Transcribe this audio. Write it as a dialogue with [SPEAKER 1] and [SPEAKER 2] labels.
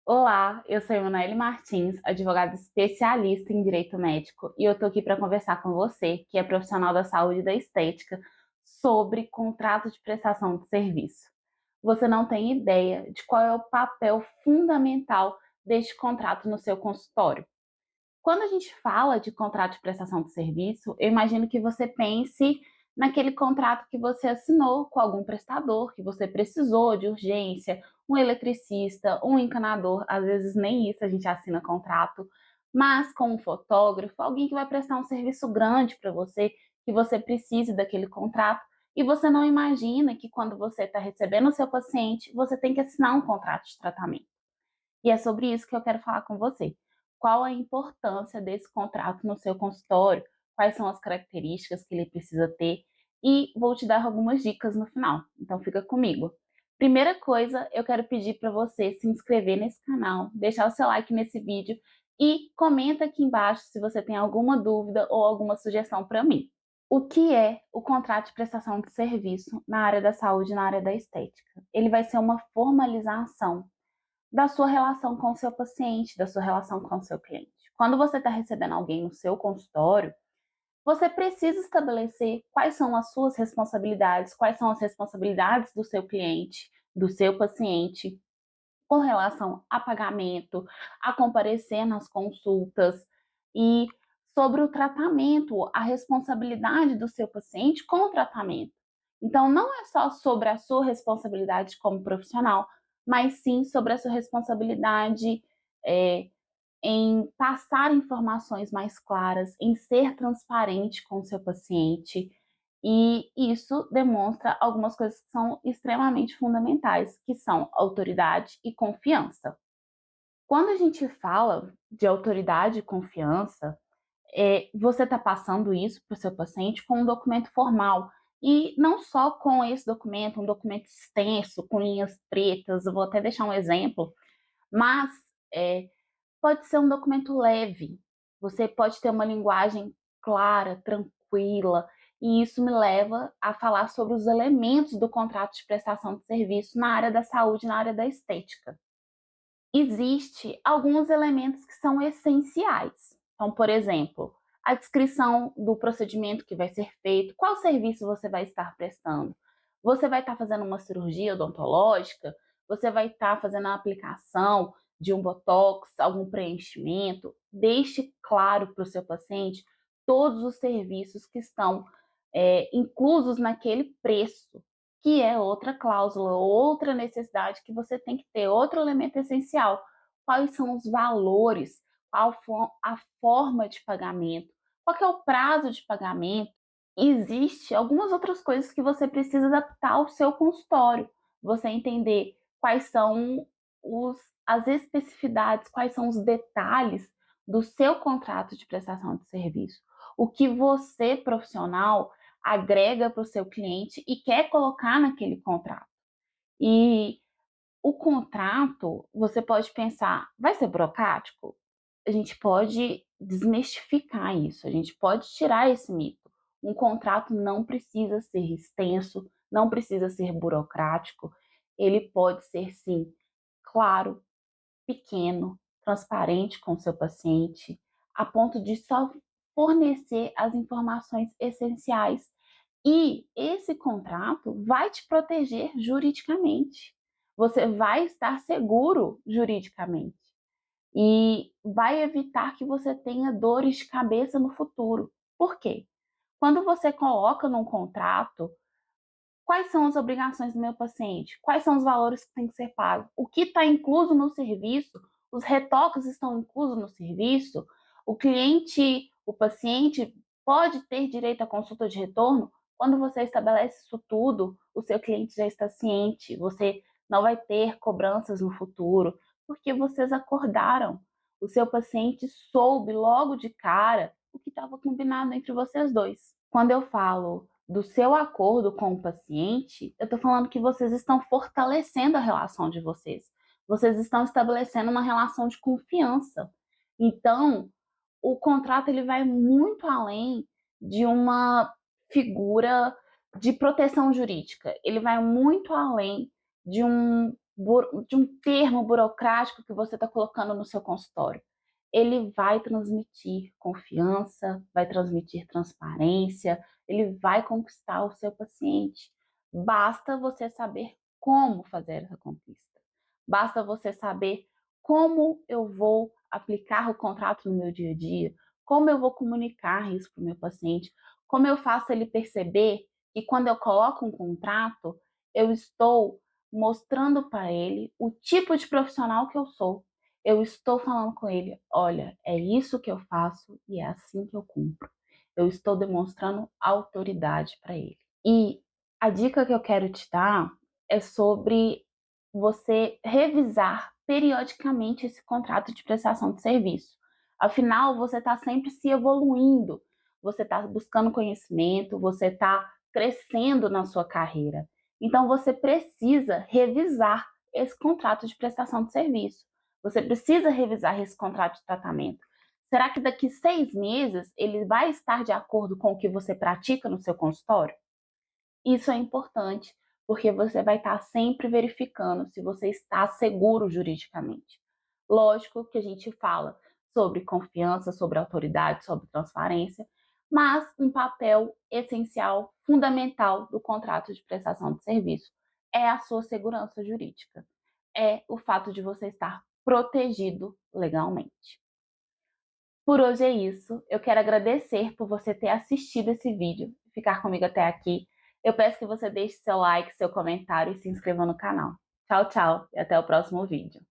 [SPEAKER 1] Olá, eu sou Emanuele Martins, advogada especialista em direito médico, e eu tô aqui para conversar com você, que é profissional da saúde e da estética, sobre contrato de prestação de serviço. Você não tem ideia de qual é o papel fundamental deste contrato no seu consultório. Quando a gente fala de contrato de prestação de serviço, eu imagino que você pense naquele contrato que você assinou com algum prestador, que você precisou de urgência, um eletricista, um encanador, às vezes nem isso a gente assina contrato, mas com um fotógrafo, alguém que vai prestar um serviço grande para você, que você precise daquele contrato, e você não imagina que quando você está recebendo o seu paciente, você tem que assinar um contrato de tratamento. E é sobre isso que eu quero falar com você. Qual a importância desse contrato no seu consultório? Quais são as características que ele precisa ter? E vou te dar algumas dicas no final. Então fica comigo. Primeira coisa, eu quero pedir para você se inscrever nesse canal, deixar o seu like nesse vídeo e comenta aqui embaixo se você tem alguma dúvida ou alguma sugestão para mim. O que é o contrato de prestação de serviço na área da saúde e na área da estética? Ele vai ser uma formalização da sua relação com o seu paciente, da sua relação com o seu cliente. Quando você está recebendo alguém no seu consultório, você precisa estabelecer quais são as suas responsabilidades, quais são as responsabilidades do seu cliente, do seu paciente, com relação a pagamento, a comparecer nas consultas e sobre o tratamento, a responsabilidade do seu paciente com o tratamento. Então, não é só sobre a sua responsabilidade como profissional, mas sim sobre a sua responsabilidade é, em passar informações mais claras, em ser transparente com o seu paciente. E isso demonstra algumas coisas que são extremamente fundamentais, que são autoridade e confiança. Quando a gente fala de autoridade e confiança, você está passando isso para o seu paciente com um documento formal. E não só com esse documento, um documento extenso, com linhas pretas, eu vou até deixar um exemplo, mas é, pode ser um documento leve. Você pode ter uma linguagem clara, tranquila, e isso me leva a falar sobre os elementos do contrato de prestação de serviço na área da saúde, na área da estética. Existem alguns elementos que são essenciais. Então, por exemplo, a descrição do procedimento que vai ser feito, qual serviço você vai estar prestando. Você vai estar fazendo uma cirurgia odontológica? Você vai estar fazendo a aplicação de um botox, algum preenchimento? Deixe claro para o seu paciente todos os serviços que estão inclusos naquele preço, que é outra cláusula, outra necessidade que você tem que ter, outro elemento essencial. Quais são os valores? Qual a forma de pagamento? Qual é o prazo de pagamento? Existe algumas outras coisas que você precisa adaptar ao seu consultório. Você entender quais são as especificidades, quais são os detalhes do seu contrato de prestação de serviço. O que você, profissional, agrega para o seu cliente e quer colocar naquele contrato. E o contrato, você pode pensar, vai ser burocrático? A gente pode desmistificar isso, a gente pode tirar esse mito. Um contrato não precisa ser extenso, não precisa ser burocrático, ele pode ser sim claro, pequeno, transparente com o seu paciente, a ponto de só fornecer as informações essenciais. E esse contrato vai te proteger juridicamente. Você vai estar seguro juridicamente e vai evitar que você tenha dores de cabeça no futuro. Por quê? Quando você coloca num contrato quais são as obrigações do meu paciente, quais são os valores que têm que ser pagos, o que está incluso no serviço, os retoques estão inclusos no serviço, o cliente, o paciente pode ter direito à consulta de retorno. Quando você estabelece isso tudo, o seu cliente já está ciente, você não vai ter cobranças no futuro, porque vocês acordaram. O seu paciente soube logo de cara o que estava combinado entre vocês dois. Quando eu falo do seu acordo com o paciente, eu estou falando que vocês estão fortalecendo a relação de vocês. Vocês estão estabelecendo uma relação de confiança. Então, o contrato ele vai muito além de uma figura de proteção jurídica. Ele vai muito além de de um termo burocrático que você está colocando no seu consultório. Ele vai transmitir confiança, vai transmitir transparência, ele vai conquistar o seu paciente. Basta você saber como fazer essa conquista. Basta você saber como eu vou aplicar o contrato no meu dia a dia, como eu vou comunicar isso para o meu paciente, como eu faço ele perceber que quando eu coloco um contrato, eu estou mostrando para ele o tipo de profissional que eu sou. Eu estou falando com ele, olha, é isso que eu faço e é assim que eu cumpro. Eu estou demonstrando autoridade para ele. E a dica que eu quero te dar é sobre você revisar periodicamente esse contrato de prestação de serviço. Afinal, você está sempre se evoluindo, você está buscando conhecimento, você está crescendo na sua carreira. Então, você precisa revisar esse contrato de prestação de serviço. Você precisa revisar esse contrato de tratamento. Será que daqui 6 meses ele vai estar de acordo com o que você pratica no seu consultório? Isso é importante, porque você vai estar sempre verificando se você está seguro juridicamente. Lógico que a gente fala sobre confiança, sobre autoridade, sobre transparência, mas um papel essencial, fundamental do contrato de prestação de serviço é a sua segurança jurídica. É o fato de você estar protegido legalmente. Por hoje é isso. Eu quero agradecer por você ter assistido esse vídeo, ficar comigo até aqui. Eu peço que você deixe seu like, seu comentário e se inscreva no canal. Tchau, tchau e até o próximo vídeo.